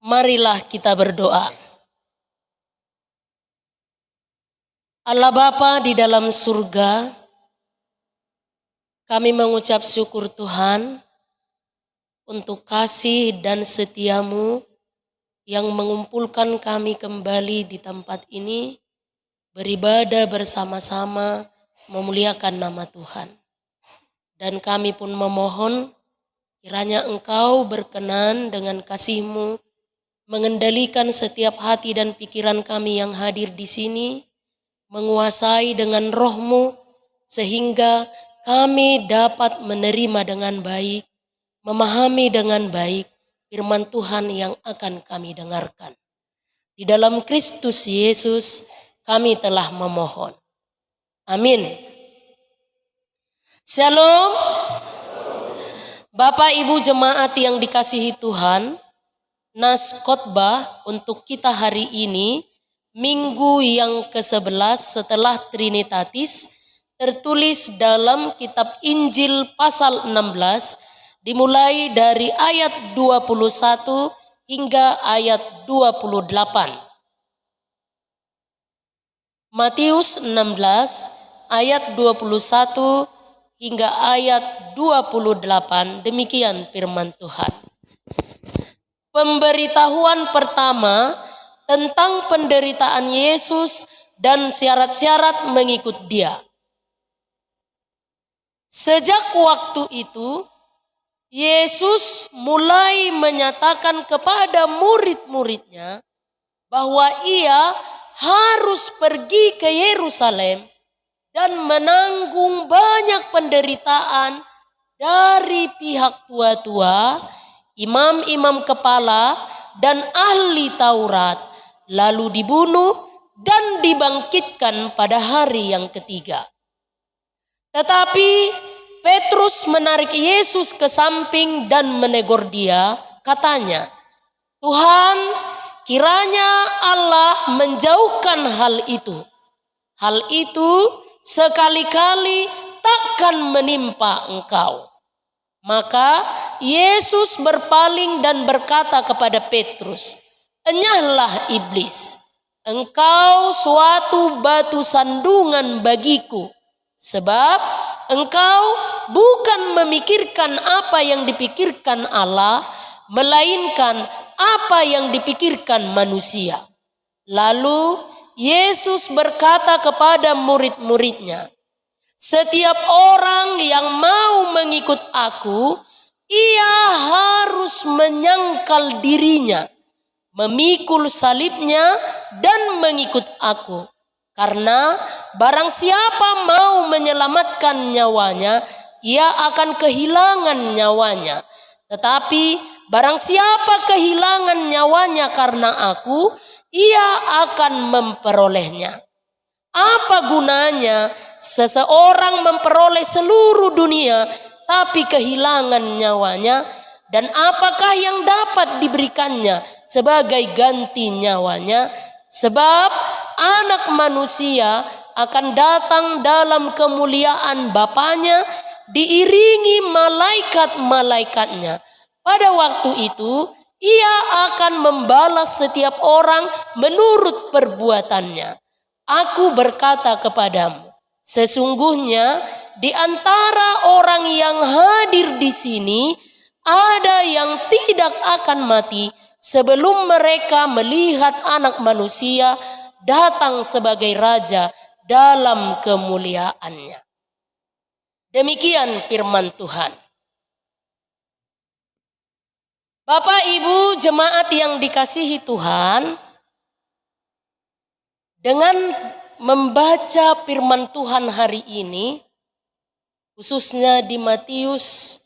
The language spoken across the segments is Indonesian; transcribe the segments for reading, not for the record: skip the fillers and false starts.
Marilah kita berdoa. Allah Bapa di dalam surga, kami mengucap syukur Tuhan untuk kasih dan setia-Mu yang mengumpulkan kami kembali di tempat ini, beribadah bersama-sama, memuliakan nama Tuhan. Dan kami pun memohon kiranya Engkau berkenan dengan kasih-Mu mengendalikan setiap hati dan pikiran kami yang hadir di sini, menguasai dengan Roh-Mu sehingga kami dapat menerima dengan baik, memahami dengan baik firman Tuhan yang akan kami dengarkan. Di dalam Kristus Yesus kami telah memohon. Amin. Shalom. Bapak Ibu jemaat yang dikasihi Tuhan, nas khotbah untuk kita hari ini, minggu yang ke-11 setelah Trinitatis, tertulis dalam kitab Injil pasal 16, dimulai dari ayat 21 hingga ayat 28. Matius 16 ayat 21 hingga ayat 28, demikian firman Tuhan. Pemberitahuan pertama tentang penderitaan Yesus dan syarat-syarat mengikut Dia. Sejak waktu itu, Yesus mulai menyatakan kepada murid-muridnya bahwa Ia harus pergi ke Yerusalem dan menanggung banyak penderitaan dari pihak tua-tua, imam-imam kepala, dan ahli Taurat, lalu dibunuh dan dibangkitkan pada hari yang ketiga. Tetapi Petrus menarik Yesus ke samping dan menegur Dia, katanya, "Tuhan, kiranya Allah menjauhkan hal itu. Hal itu sekali-kali takkan menimpa Engkau." Maka Yesus berpaling dan berkata kepada Petrus, "Enyahlah iblis, engkau suatu batu sandungan bagiku, sebab engkau bukan memikirkan apa yang dipikirkan Allah, melainkan apa yang dipikirkan manusia." Lalu Yesus berkata kepada murid-muridnya, "Setiap orang yang mau mengikut aku, ia harus menyangkal dirinya, memikul salibnya dan mengikut aku. Karena barang siapa mau menyelamatkan nyawanya, ia akan kehilangan nyawanya. Tetapi barang siapa kehilangan nyawanya karena aku, ia akan memperolehnya. Apa gunanya seseorang memperoleh seluruh dunia tapi kehilangan nyawanya? Dan apakah yang dapat diberikannya sebagai ganti nyawanya? Sebab Anak Manusia akan datang dalam kemuliaan Bapanya diiringi malaikat-malaikatnya. Pada waktu itu Ia akan membalas setiap orang menurut perbuatannya. Aku berkata kepadamu, sesungguhnya di antara orang yang hadir di sini ada yang tidak akan mati sebelum mereka melihat Anak Manusia datang sebagai Raja dalam kemuliaannya." Demikian firman Tuhan. Bapak Ibu jemaat yang dikasihi Tuhan, dengan membaca firman Tuhan hari ini, khususnya di Matius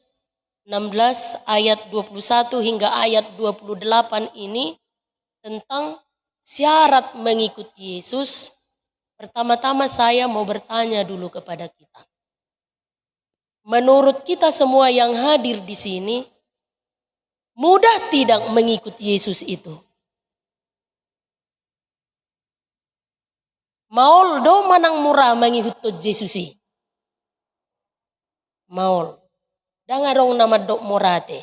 16 ayat 21 hingga ayat 28 ini, tentang syarat mengikut Yesus, pertama-tama saya mau bertanya dulu kepada kita. Menurut kita semua yang hadir di sini, mudah tidak mengikut Yesus itu? Maul do manang murah mengikut Yesusi. Maul. Dangadong nama dok morate.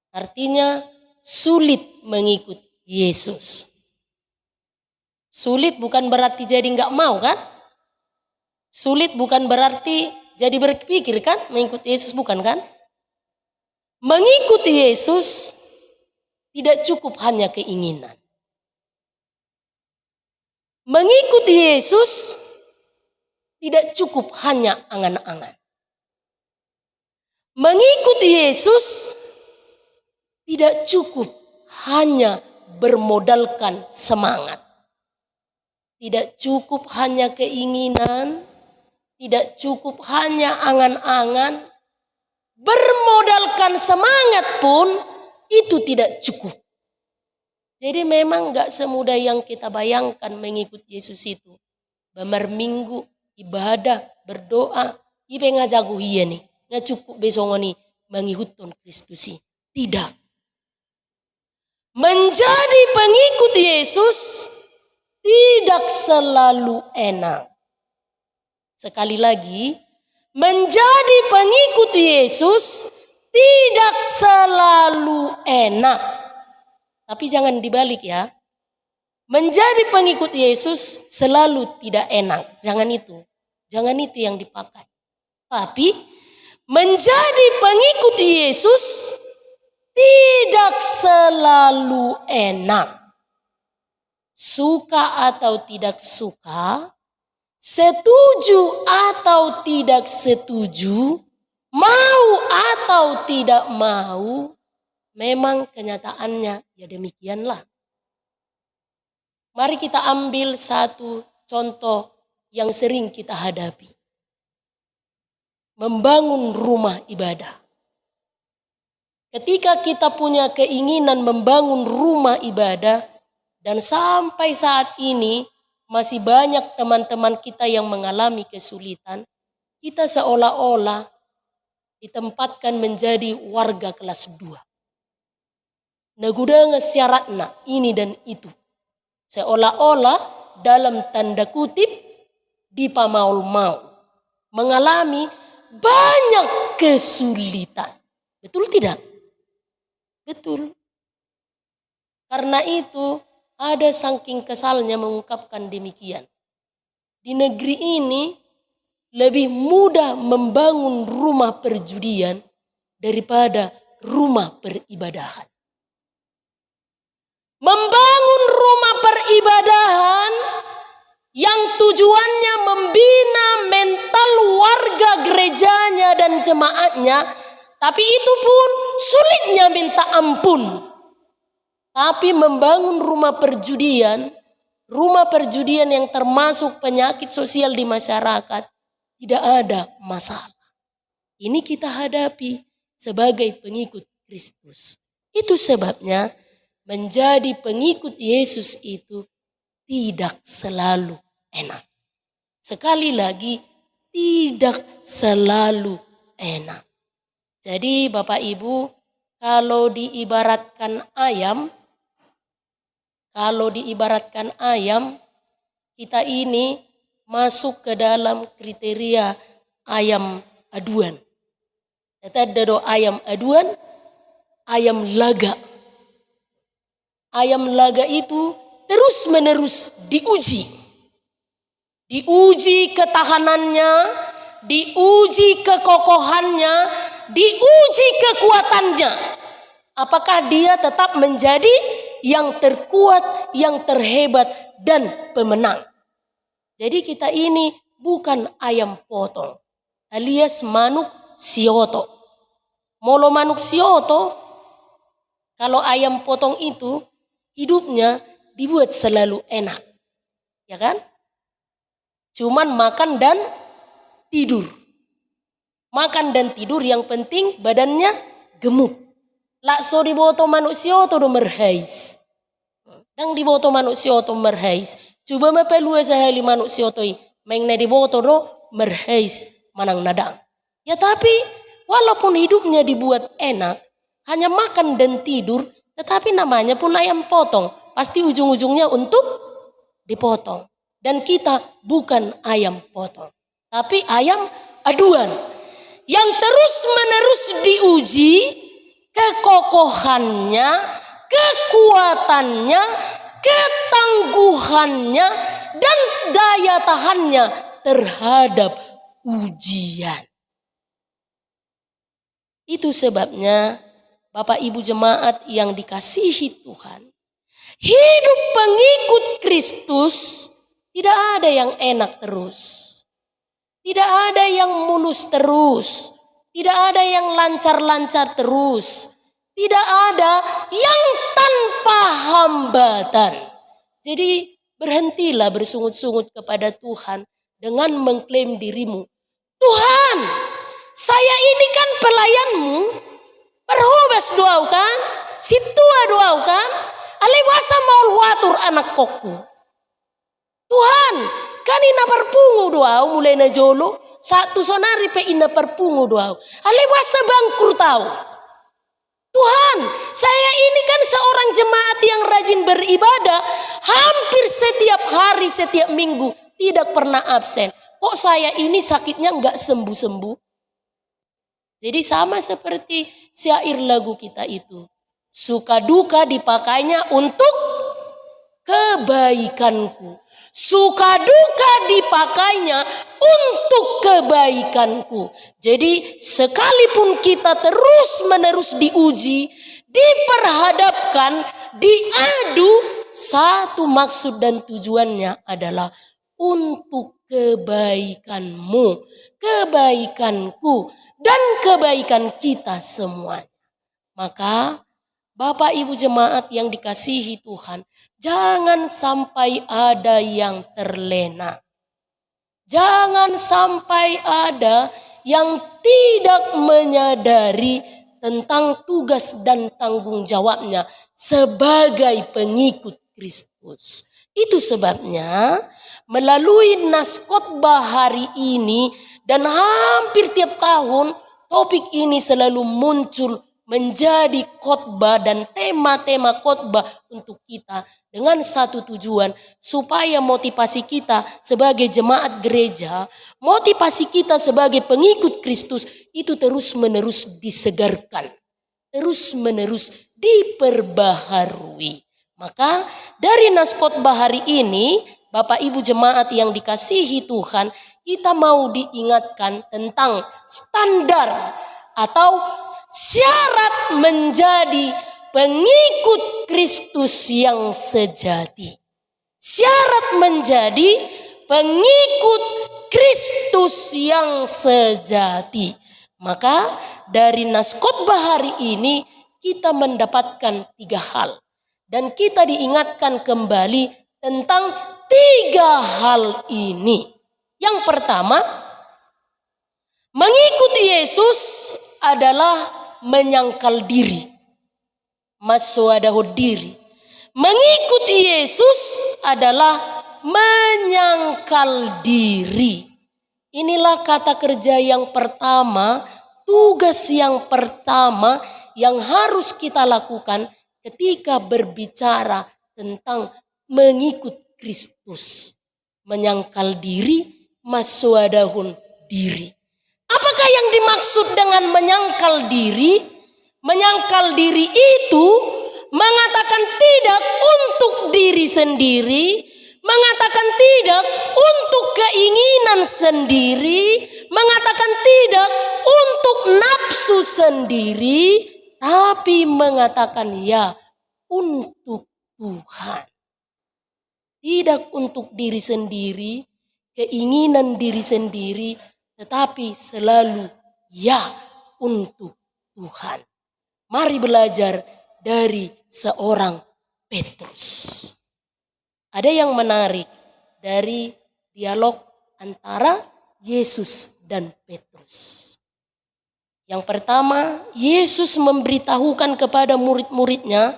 Artinya sulit mengikut Yesus. Sulit bukan berarti jadi nggak mau kan? Sulit bukan berarti jadi berpikir kan mengikuti Yesus, bukan kan? Mengikuti Yesus tidak cukup hanya keinginan. Mengikuti Yesus tidak cukup hanya angan-angan. Mengikuti Yesus tidak cukup hanya bermodalkan semangat. Tidak cukup hanya keinginan, tidak cukup hanya angan-angan. Bermodalkan semangat pun itu tidak cukup. Jadi memang gak semudah yang kita bayangkan mengikuti Yesus itu. Berminggu, ibadah, berdoa, ibe ngajago hiya nih. Nggak cukup besok nih mengikutkan Kristus. Tidak. Menjadi pengikut Yesus tidak selalu enak. Sekali lagi, menjadi pengikut Yesus tidak selalu enak. Tapi jangan dibalik ya. Menjadi pengikut Yesus selalu tidak enak. Jangan itu. Jangan itu yang dipakai. Tapi menjadi pengikut Yesus tidak selalu enak. Suka atau tidak suka, setuju atau tidak setuju, mau atau tidak mau, memang kenyataannya ya demikianlah. Mari kita ambil satu contoh yang sering kita hadapi. Membangun rumah ibadah. Ketika kita punya keinginan membangun rumah ibadah, dan sampai saat ini masih banyak teman-teman kita yang mengalami kesulitan, kita seolah-olah ditempatkan menjadi warga kelas 2. Nagudanga syaratna ini dan itu. Seolah-olah dalam tanda kutip dipamaul-maul. Mengalami banyak kesulitan. Betul tidak? Betul. Karena itu ada saking kesalnya mengungkapkan demikian. Di negeri ini lebih mudah membangun rumah perjudian daripada rumah peribadahan. Membangun rumah peribadahan yang tujuannya membina mental warga gerejanya dan jemaatnya, tapi itu pun sulitnya minta ampun. Tapi membangun rumah perjudian yang termasuk penyakit sosial di masyarakat, tidak ada masalah. Ini kita hadapi sebagai pengikut Kristus. Itu sebabnya menjadi pengikut Yesus itu tidak selalu enak. Sekali lagi, tidak selalu enak. Jadi Bapak Ibu, kalau diibaratkan ayam, kita ini masuk ke dalam kriteria ayam aduan. Kita ada ayam aduan, ayam laga. Ayam laga itu terus-menerus diuji. Diuji ketahanannya, diuji kekokohannya, diuji kekuatannya. Apakah dia tetap menjadi yang terkuat, yang terhebat, dan pemenang. Jadi kita ini bukan ayam potong, alias manuk sioto. Molo manuk sioto, kalau ayam potong itu hidupnya dibuat selalu enak. Ya kan? Cuman makan dan tidur. Makan dan tidur, yang penting badannya gemuk. Lakso di boto manusia to merhais. Dang di boto manusia to merhais. Coba mapelue sahali manusia to mengne di boto do merhais manang nadang. Ya tapi walaupun hidupnya dibuat enak, hanya makan dan tidur, tetapi namanya pun ayam potong. Pasti ujung-ujungnya untuk dipotong. Dan kita bukan ayam potong, tapi ayam aduan. Yang terus-menerus diuji kekokohannya, kekuatannya, ketangguhannya, dan daya tahannya terhadap ujian. Itu sebabnya Bapak Ibu jemaat yang dikasihi Tuhan, hidup pengikut Kristus tidak ada yang enak terus. Tidak ada yang mulus terus. Tidak ada yang lancar-lancar terus. Tidak ada yang tanpa hambatan. Jadi berhentilah bersungut-sungut kepada Tuhan dengan mengklaim dirimu. Tuhan, saya ini kan pelayanmu. Perhubas doau kan? Situa doau kan? Alewasa maul huatur anak kokku. Tuhan, kan ina perpungu doau mulai na jolo. Satu sonari pe ina perpungu doau. Alewasa bangkur tau. Tuhan, saya ini kan seorang jemaat yang rajin beribadah. Hampir setiap hari, setiap minggu. Tidak pernah absen. Kok saya ini sakitnya enggak sembuh-sembuh? Jadi sama seperti syair lagu kita itu. Suka duka dipakainya untuk kebaikanku. Suka duka dipakainya untuk kebaikanku. Jadi sekalipun kita terus menerus diuji, diperhadapkan, diadu, satu maksud dan tujuannya adalah untuk kebaikanmu, kebaikanku, dan kebaikan kita semua. Maka Bapak Ibu jemaat yang dikasihi Tuhan, jangan sampai ada yang terlena. Jangan sampai ada yang tidak menyadari tentang tugas dan tanggung jawabnya sebagai pengikut Kristus. Itu sebabnya melalui nas khotbah hari ini dan hampir tiap tahun topik ini selalu muncul menjadi khotbah dan tema-tema khotbah untuk kita dengan satu tujuan supaya motivasi kita sebagai jemaat gereja, motivasi kita sebagai pengikut Kristus itu terus-menerus disegarkan, terus-menerus diperbaharui. Maka dari nas khotbah hari ini, Bapak Ibu jemaat yang dikasihi Tuhan, kita mau diingatkan tentang standar atau syarat menjadi pengikut Kristus yang sejati. Syarat menjadi pengikut Kristus yang sejati. Maka dari nas khotbah hari ini kita mendapatkan 3 hal. Dan kita diingatkan kembali tentang 3 hal ini. Yang pertama, mengikuti Yesus adalah menyangkal diri. Maswadahud diri. Mengikuti Yesus adalah menyangkal diri. Inilah kata kerja yang pertama, tugas yang pertama yang harus kita lakukan ketika berbicara tentang mengikut Kristus. Menyangkal diri, maswadahun diri. Apakah yang dimaksud dengan menyangkal diri? Menyangkal diri itu mengatakan tidak untuk diri sendiri, mengatakan tidak untuk keinginan sendiri, mengatakan tidak untuk nafsu sendiri, tapi mengatakan ya untuk Tuhan. Tidak untuk diri sendiri, keinginan diri sendiri, tetapi selalu ya untuk Tuhan. Mari belajar dari seorang Petrus. Ada yang menarik dari dialog antara Yesus dan Petrus. Yang pertama, Yesus memberitahukan kepada murid-muridnya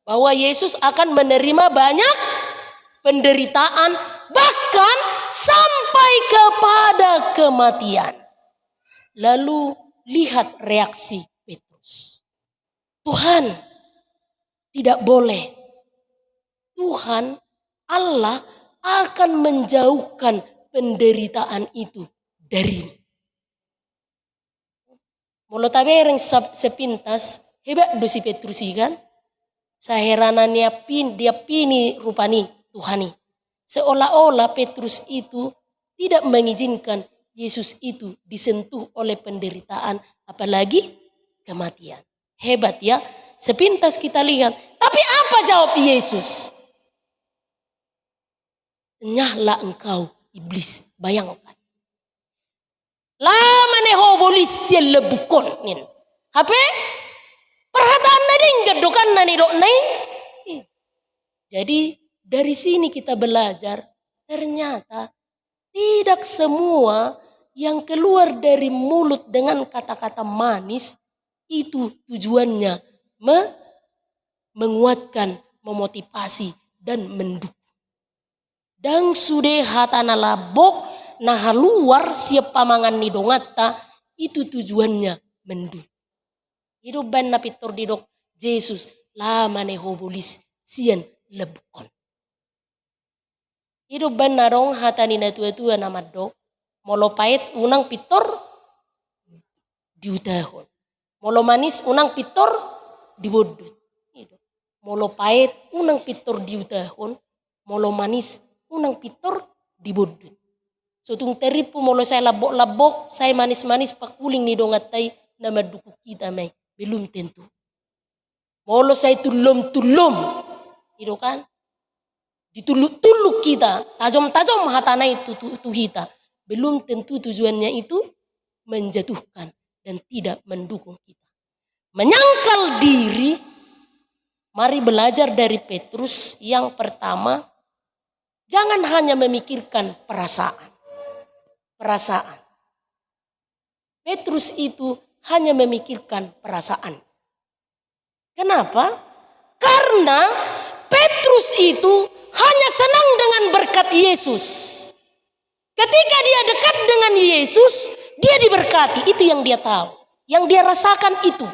bahwa Yesus akan menerima banyak penderitaan, bahkan sampai kepada kematian. Lalu lihat reaksi Petrus. Tuhan, tidak boleh. Tuhan, Allah akan menjauhkan penderitaan itu darimu. Molo tabereng sepintas, hebat dosi Petrus kan? Saheranannya dia pini rupani Tuhani. Seolah-olah Petrus itu tidak mengizinkan Yesus itu disentuh oleh penderitaan, apalagi kematian. Hebat ya. Sepintas kita lihat. Tapi apa jawab Yesus? Nyahlah engkau iblis. Bayangkan. Lama neho bolis yang lebukon. Apa? Perhataan nading gedokan nani dok nai. Jadi dari sini kita belajar ternyata tidak semua yang keluar dari mulut dengan kata-kata manis itu tujuannya menguatkan, memotivasi dan mendukung. Dan sudah hatana labok nah luar siap pamangan ni dongata itu tujuannya mendukung. Hidup ban napitor didok Yesus lama nehobulis sian lebukon. Hidup ban narong hatani na tua-tua nama dok molo pait unang pitor diutahon. Molo manis unang pitor dibodut. Molo pait unang pitor diutahon, molo manis unang pitor dibodut. Sotung teripu molo saya labok-labok, saya manis-manis pakuling ni dongatai nama duku kita mai. Belum tentu. Molo saya tulum-tulum. Itu kan. Dituluk-tuluk kita. Tajam-tajam hatana itu kita. Belum tentu tujuannya itu menjatuhkan dan tidak mendukung kita. Menyangkal diri. Mari belajar dari Petrus yang pertama. Jangan hanya memikirkan perasaan. Perasaan. Petrus itu hanya memikirkan perasaan. Kenapa? Karena Petrus itu hanya senang dengan berkat Yesus. Ketika dia dekat dengan Yesus, dia diberkati. Itu yang dia tahu. Yang dia rasakan itu.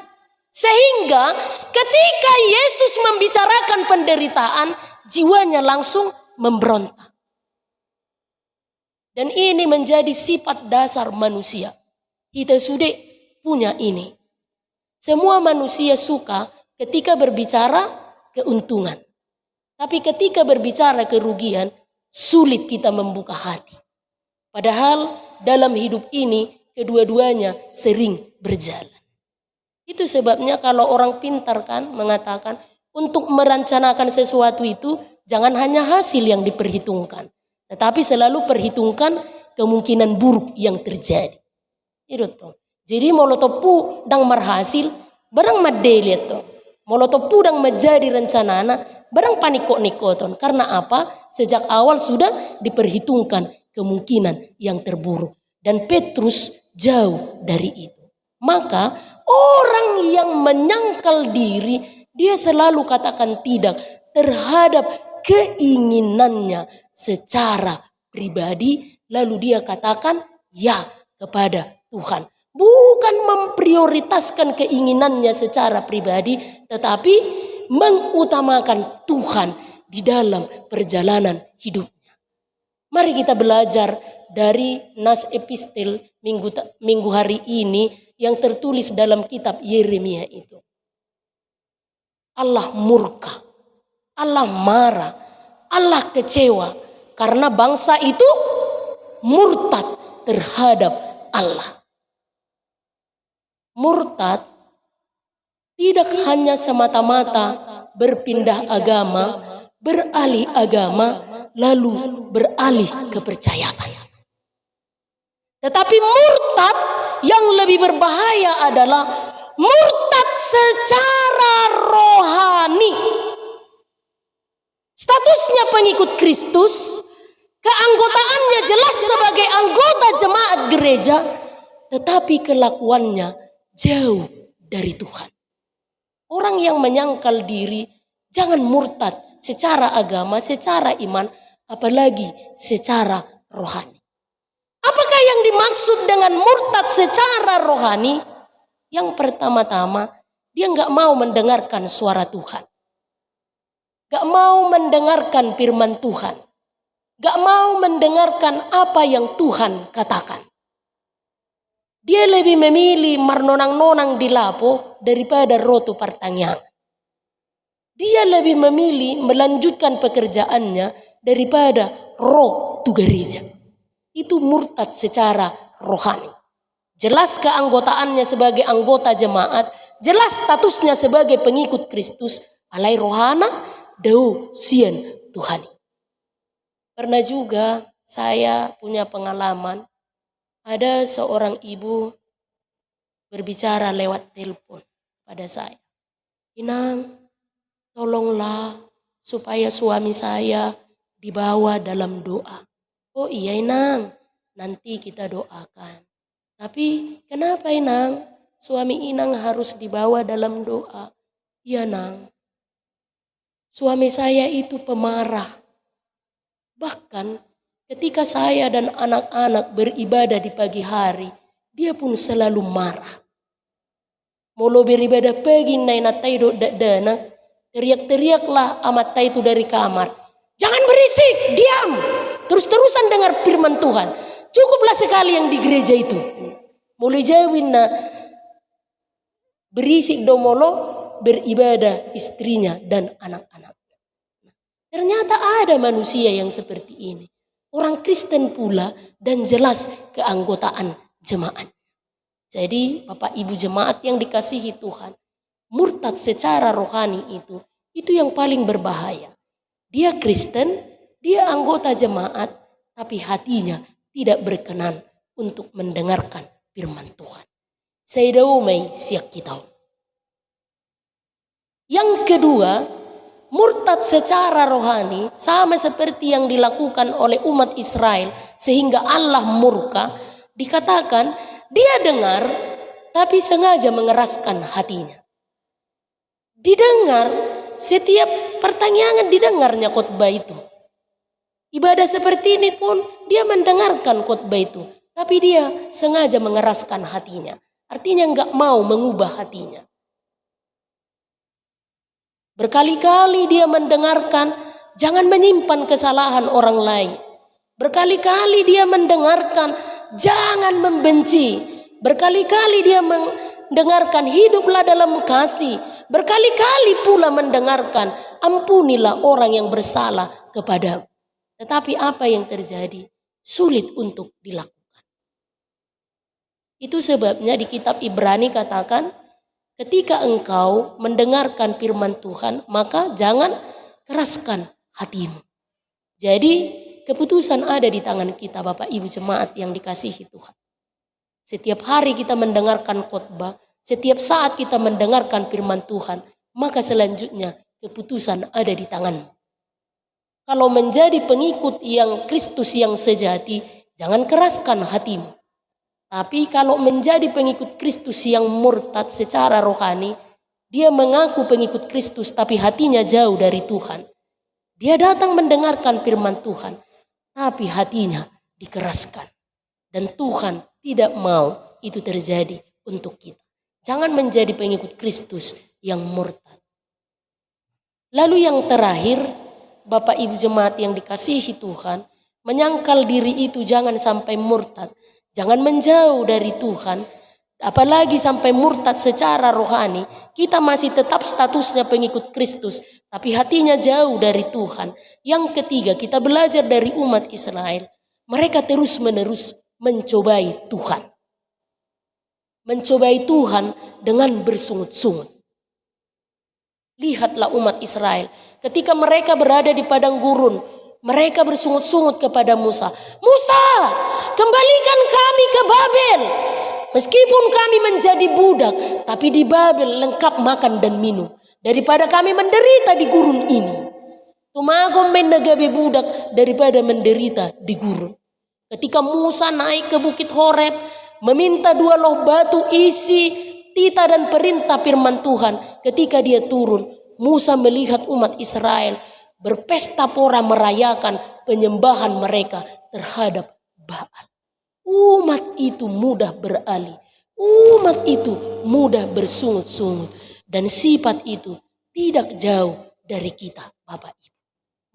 Sehingga ketika Yesus membicarakan penderitaan, jiwanya langsung memberontak. Dan ini menjadi sifat dasar manusia. Kita sudah punya ini. Semua manusia suka ketika berbicara keuntungan. Tapi ketika berbicara kerugian, sulit kita membuka hati. Padahal dalam hidup ini kedua-duanya sering berjalan. Itu sebabnya kalau orang pintar kan mengatakan untuk merencanakan sesuatu itu jangan hanya hasil yang diperhitungkan. Tetapi selalu perhitungkan kemungkinan buruk yang terjadi. Itu tuh. Jadi molotopu dang marhasil, barang madeli itu. Molotopu dang menjadi rencanana, barang panikok-nikoton. Karena apa? Sejak awal sudah diperhitungkan kemungkinan yang terburuk. Dan Petrus jauh dari itu. Maka orang yang menyangkal diri, dia selalu katakan tidak terhadap keinginannya secara pribadi. Lalu dia katakan ya kepada Tuhan. Bukan memprioritaskan keinginannya secara pribadi, tetapi mengutamakan Tuhan di dalam perjalanan hidupnya. Mari kita belajar dari nas epistel minggu hari ini yang tertulis dalam kitab Yeremia itu. Allah murka, Allah marah, Allah kecewa karena bangsa itu murtad terhadap Allah. Murtad tidak hanya semata-mata berpindah agama, beralih agama, lalu beralih kepercayaan. Tetapi murtad yang lebih berbahaya adalah murtad secara rohani. Statusnya pengikut Kristus, keanggotaannya jelas sebagai anggota jemaat gereja, tetapi kelakuannya jauh dari Tuhan. Orang yang menyangkal diri jangan murtad secara agama, secara iman, apalagi secara rohani. Apakah yang dimaksud dengan murtad secara rohani? Yang pertama-tama, dia nggak mau mendengarkan suara Tuhan. Nggak mau mendengarkan firman Tuhan. Nggak mau mendengarkan apa yang Tuhan katakan. Dia lebih memilih marnonang-nonang di lapo daripada roto pertanyaan. Dia lebih memilih melanjutkan pekerjaannya daripada roh tu gereja. Itu murtad secara rohani. Jelas keanggotaannya sebagai anggota jemaat, jelas statusnya sebagai pengikut Kristus, alai rohana dau sian Tuhan. Pernah juga saya punya pengalaman, ada seorang ibu berbicara lewat telepon pada saya. Inang, tolonglah supaya suami saya dibawa dalam doa. Oh iya Inang, nanti kita doakan. Tapi kenapa Inang? Suami Inang harus dibawa dalam doa. Iya Nang, suami saya itu pemarah. Bahkan ketika saya dan anak-anak beribadah di pagi hari, dia pun selalu marah. Molo beribadah pagi naina taido dana, teriak-teriaklah amat tai itu dari kamar. Jangan berisik, diam. Terus-terusan dengar firman Tuhan. Cukuplah sekali yang di gereja itu. Mulai jauhin na berisik domolo beribadah istrinya dan anak-anak. Ternyata ada manusia yang seperti ini. Orang Kristen pula dan jelas keanggotaan jemaat. Jadi Bapak Ibu jemaat yang dikasihi Tuhan, murtad secara rohani itu yang paling berbahaya. Dia Kristen, dia anggota jemaat, tapi hatinya tidak berkenan untuk mendengarkan firman Tuhan. Saya daumai siak kita. Yang kedua, murtad secara rohani sama seperti yang dilakukan oleh umat Israel sehingga Allah murka, dikatakan dia dengar tapi sengaja mengeraskan hatinya. Didengar, setiap pertanyaan didengarnya khotbah itu. Ibadah seperti ini pun dia mendengarkan khotbah itu, tapi dia sengaja mengeraskan hatinya. Artinya enggak mau mengubah hatinya. Berkali-kali dia mendengarkan jangan menyimpan kesalahan orang lain. Berkali-kali dia mendengarkan jangan membenci. Berkali-kali dia mendengarkan hiduplah dalam kasih. Berkali-kali pula mendengarkan ampunilah orang yang bersalah kepadamu. Tetapi apa yang terjadi? Sulit untuk dilakukan. Itu sebabnya di kitab Ibrani katakan, ketika engkau mendengarkan firman Tuhan, maka jangan keraskan hatimu. Jadi keputusan ada di tangan kita Bapak Ibu jemaat yang dikasihi Tuhan. Setiap hari kita mendengarkan khotbah, setiap saat kita mendengarkan firman Tuhan, maka selanjutnya keputusan ada di tanganmu. Kalau menjadi pengikut yang Kristus yang sejati, jangan keraskan hatimu. Tapi kalau menjadi pengikut Kristus yang murtad secara rohani, dia mengaku pengikut Kristus tapi hatinya jauh dari Tuhan. Dia datang mendengarkan firman Tuhan, tapi hatinya dikeraskan. Dan Tuhan tidak mau itu terjadi untuk kita. Jangan menjadi pengikut Kristus yang murtad. Lalu yang terakhir, Bapak Ibu jemaat yang dikasihi Tuhan, menyangkal diri itu jangan sampai murtad. Jangan menjauh dari Tuhan, apalagi sampai murtad secara rohani. Kita masih tetap statusnya pengikut Kristus, tapi hatinya jauh dari Tuhan. Yang ketiga, kita belajar dari umat Israel. Mereka terus-menerus mencobai Tuhan. Mencobai Tuhan dengan bersungut-sungut. Lihatlah umat Israel. Ketika mereka berada di padang gurun, mereka bersungut-sungut kepada Musa. Musa, kembalikan kami ke Babel. Meskipun kami menjadi budak, tapi di Babel lengkap makan dan minum. Daripada kami menderita di gurun ini. Tumagom menagabi budak daripada menderita di gurun. Ketika Musa naik ke Bukit Horeb, meminta 2 loh batu isi tita dan perintah firman Tuhan. Ketika dia turun, Musa melihat umat Israel berpesta pora merayakan penyembahan mereka terhadap Baal. Umat itu mudah beralih. Umat itu mudah bersungut-sungut. Dan sifat itu tidak jauh dari kita Bapak Ibu.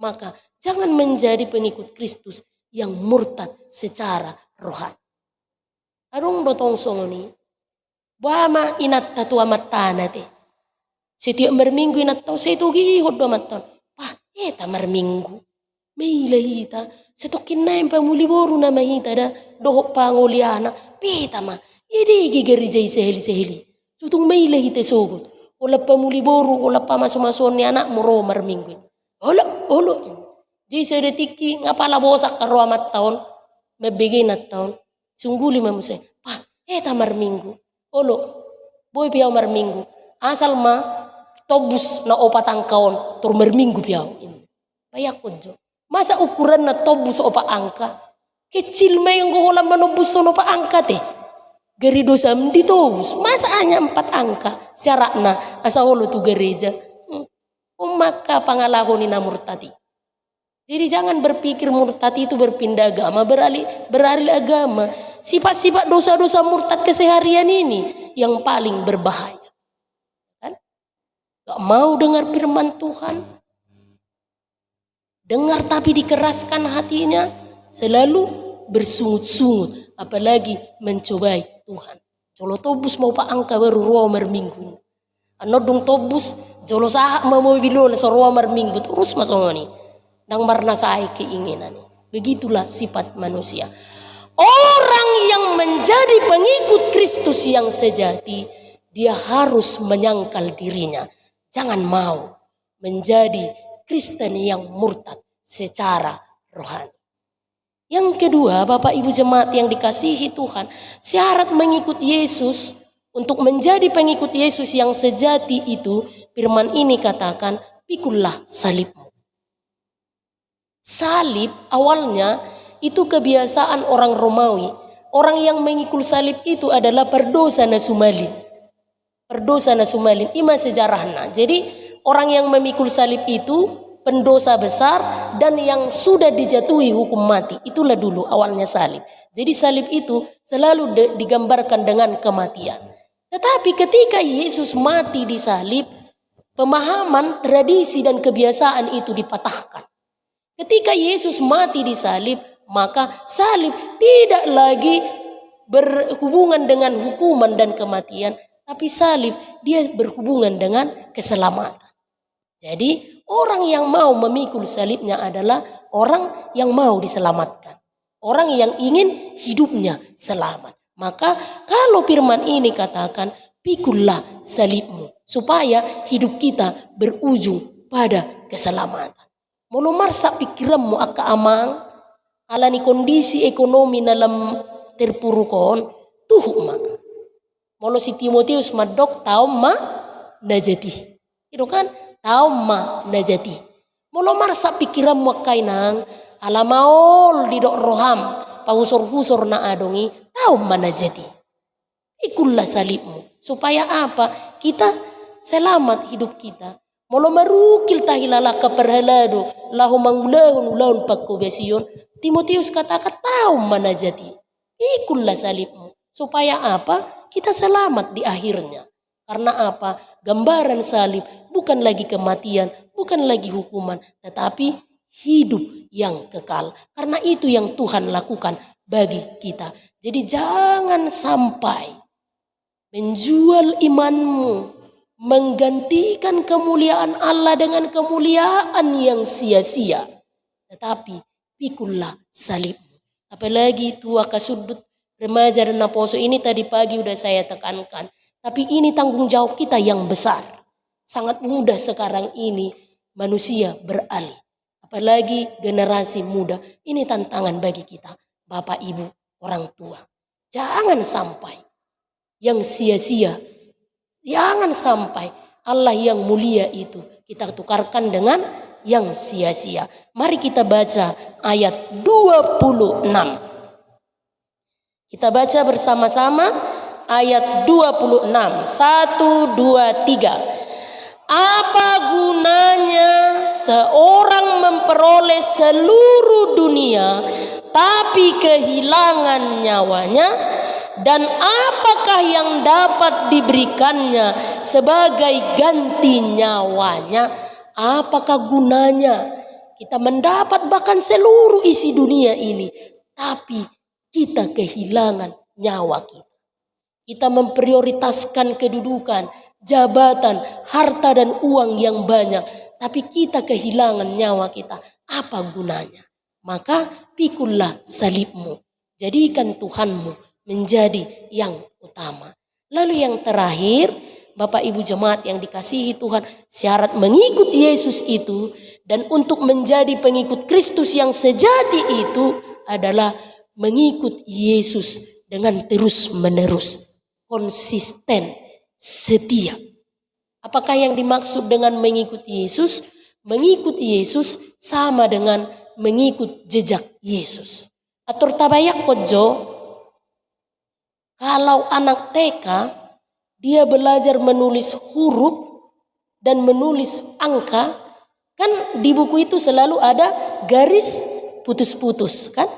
Maka jangan menjadi pengikut Kristus yang murtad secara rohani. Arung dotong songoni. Bama inat tatu amat tanate. Setiap merminggu inatau seto gihod do maton. Pah, eta merminggu. Meila hita. Setokin naim pamuli boru nama hita da. Dohok pangoliana. Peta ma. Ide gerijai seheli-seheli. Sutung meila hita sogot. Ola pamuli boru, ola pa maso-maso ni anak muro merminggu. Olo. Jadi saya detiki ngapala bosak karo amat tahun. Mebegin at tahun. Sungguli mamusay. Pah, eta merminggu. Olo. Boy piaw merminggu. Asal ma tobus na opat angkaon. Tur merminggu piaw. Bayak kunjo. Masa ukuran na tobus opa angka. Kecil may yung guhulang manubus so opa angka teh. Geri dosa ditobus. Masa hanya 4 angka. Syarak na asa holo tu gereja. Maka pangalaho ni na murtati. Jadi jangan berpikir murtad itu berpindah agama, beralih agama. Sifat-sifat dosa-dosa murtad keseharian ini yang paling berbahaya. Kan? Gak mau dengar firman Tuhan. Dengar tapi dikeraskan hatinya. Selalu bersungut-sungut. Apalagi mencobai Tuhan. Jolo tobus mau pak angka baru romer minggu. Anodong tobus jolo sahak mau bilon so romer minggu terus masuk ni. Dang marna saai keinginan. Begitulah sifat manusia. Orang yang menjadi pengikut Kristus yang sejati, dia harus menyangkal dirinya. Jangan mau menjadi Kristen yang murtad secara rohani. Yang kedua, Bapak Ibu jemaat yang dikasihi Tuhan, syarat mengikut Yesus, untuk menjadi pengikut Yesus yang sejati itu, firman ini katakan, pikullah salibmu. Salib awalnya itu kebiasaan orang Romawi. Orang yang mengikul salib itu adalah perdosa na sumalin. Perdosa na sumalin. Ima sejarahna. Jadi orang yang memikul salib itu pendosa besar dan yang sudah dijatuhi hukum mati. Itulah dulu awalnya salib. Jadi salib itu selalu digambarkan dengan kematian. Tetapi ketika Yesus mati di salib, pemahaman, tradisi dan kebiasaan itu dipatahkan. Ketika Yesus mati di salib, maka salib tidak lagi berhubungan dengan hukuman dan kematian, tapi salib dia berhubungan dengan keselamatan. Jadi orang yang mau memikul salibnya adalah orang yang mau diselamatkan. Orang yang ingin hidupnya selamat. Maka kalau firman ini katakan, pikullah salibmu, supaya hidup kita berujung pada keselamatan. Molo marsa pikiranmu aka amang alani kondisi ekonomi dalam terpurukon tuh mak. Molo si Timotius madok tahu ma najati. Itu kan tahu ma najati. Molo marsa pikiranmu kainang alamaol didok roham pahusor-husor na adongi tahu ma najati. Ikullah salibmu supaya apa? Kita selamat hidup kita. Molo marukil tahilala kaperhalado lahu mangulahun ulahun pakobesiyon. Timotius katakan tahu manajati. Ikullah salibmu. Supaya apa? Kita selamat di akhirnya. Karena apa? Gambaran salib bukan lagi kematian, bukan lagi hukuman, tetapi hidup yang kekal. Karena itu yang Tuhan lakukan bagi kita. Jadi jangan sampai menjual imanmu, menggantikan kemuliaan Allah dengan kemuliaan yang sia-sia. Tetapi pikullah salibmu. Apalagi tua kasudut remaja dan naposo ini tadi pagi udah saya tekankan. Tapi ini tanggung jawab kita yang besar. Sangat mudah sekarang ini manusia beralih. Apalagi generasi muda. Ini tantangan bagi kita. Bapak, Ibu, orang tua. Jangan sampai yang sia-sia. Jangan sampai Allah yang mulia itu kita tukarkan dengan yang sia-sia. Mari kita baca ayat 26. Kita baca bersama-sama ayat 26. 1, 2, 3. Apa gunanya seorang memperoleh seluruh dunia tapi kehilangan nyawanya? Dan apakah yang dapat diberikannya sebagai ganti nyawanya? Apakah gunanya kita mendapat bahkan seluruh isi dunia ini, tapi kita kehilangan nyawa kita? Kita memprioritaskan kedudukan jabatan, harta dan uang yang banyak, tapi kita kehilangan nyawa kita, apa gunanya? Maka pikullah salibmu, jadikan Tuhanmu menjadi yang utama. Lalu yang terakhir, Bapak Ibu jemaat yang dikasihi Tuhan, syarat mengikut Yesus itu dan untuk menjadi pengikut Kristus yang sejati itu adalah mengikut Yesus dengan terus menerus, konsisten, setia. Apakah yang dimaksud dengan mengikuti Yesus? Mengikuti Yesus sama dengan mengikut jejak Yesus. Atur tabayak kojo, kalau anak TK dia belajar menulis huruf dan menulis angka, kan di buku itu selalu ada garis putus-putus kan?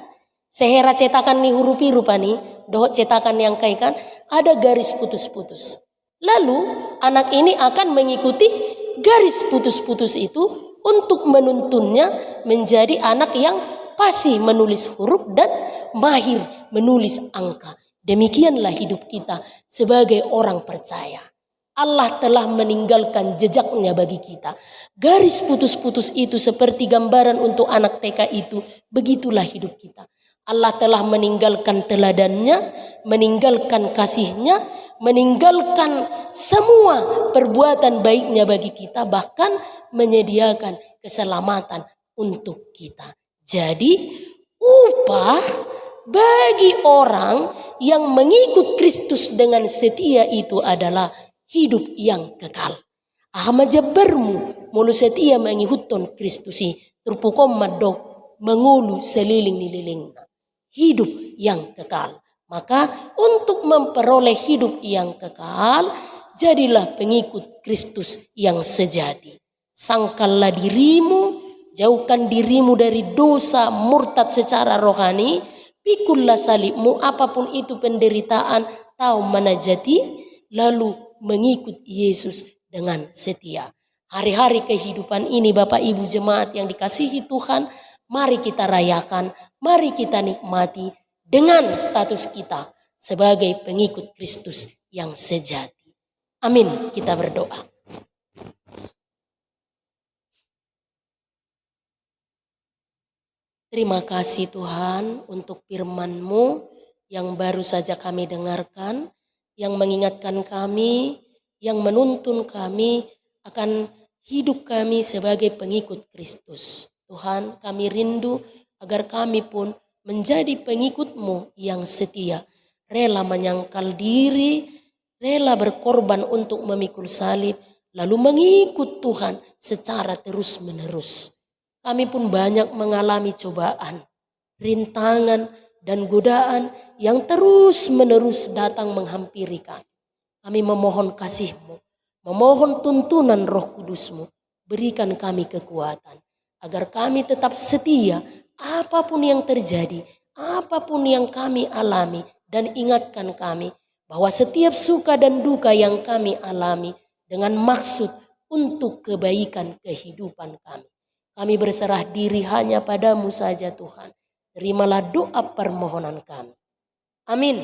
Sehera cetakan nih huruf rupa nih, dohot cetakan yang kai kan, ada garis putus-putus. Lalu anak ini akan mengikuti garis putus-putus itu untuk menuntunnya menjadi anak yang fasih menulis huruf dan mahir menulis angka. Demikianlah hidup kita sebagai orang percaya. Allah telah meninggalkan jejaknya bagi kita. Garis putus-putus itu seperti gambaran untuk anak TK itu, begitulah hidup kita. Allah telah meninggalkan teladannya, meninggalkan kasihnya, meninggalkan semua perbuatan baiknya bagi kita, bahkan menyediakan keselamatan untuk kita. Jadi upah bagi orang yang mengikut Kristus dengan setia itu adalah hidup yang kekal. Ahma jabarmu mulu setia mengikutton Kristusi terpukom madok mengulu seliling-liling. Hidup yang kekal. Maka untuk memperoleh hidup yang kekal, jadilah pengikut Kristus yang sejati. Sangkallah dirimu, jauhkan dirimu dari dosa murtad secara rohani, pikullah salibmu apapun itu penderitaan, tahu menajati, lalu mengikut Yesus dengan setia. Hari-hari kehidupan ini Bapak Ibu jemaat yang dikasihi Tuhan, mari kita rayakan, mari kita nikmati dengan status kita sebagai pengikut Kristus yang sejati. Amin, kita berdoa. Terima kasih Tuhan untuk firman-Mu yang baru saja kami dengarkan, yang mengingatkan kami, yang menuntun kami akan hidup kami sebagai pengikut Kristus. Tuhan, kami rindu agar kami pun menjadi pengikut-Mu yang setia, rela menyangkal diri, rela berkorban untuk memikul salib, lalu mengikut Tuhan secara terus-menerus. Kami pun banyak mengalami cobaan, rintangan, dan godaan yang terus-menerus datang menghampiri kami. Kami memohon kasih-Mu, memohon tuntunan Roh Kudus-Mu, berikan kami kekuatan, agar kami tetap setia apapun yang terjadi, apapun yang kami alami, dan ingatkan kami bahwa setiap suka dan duka yang kami alami dengan maksud untuk kebaikan kehidupan kami. Kami berserah diri hanya padamu saja Tuhan. Terimalah doa permohonan kami. Amin.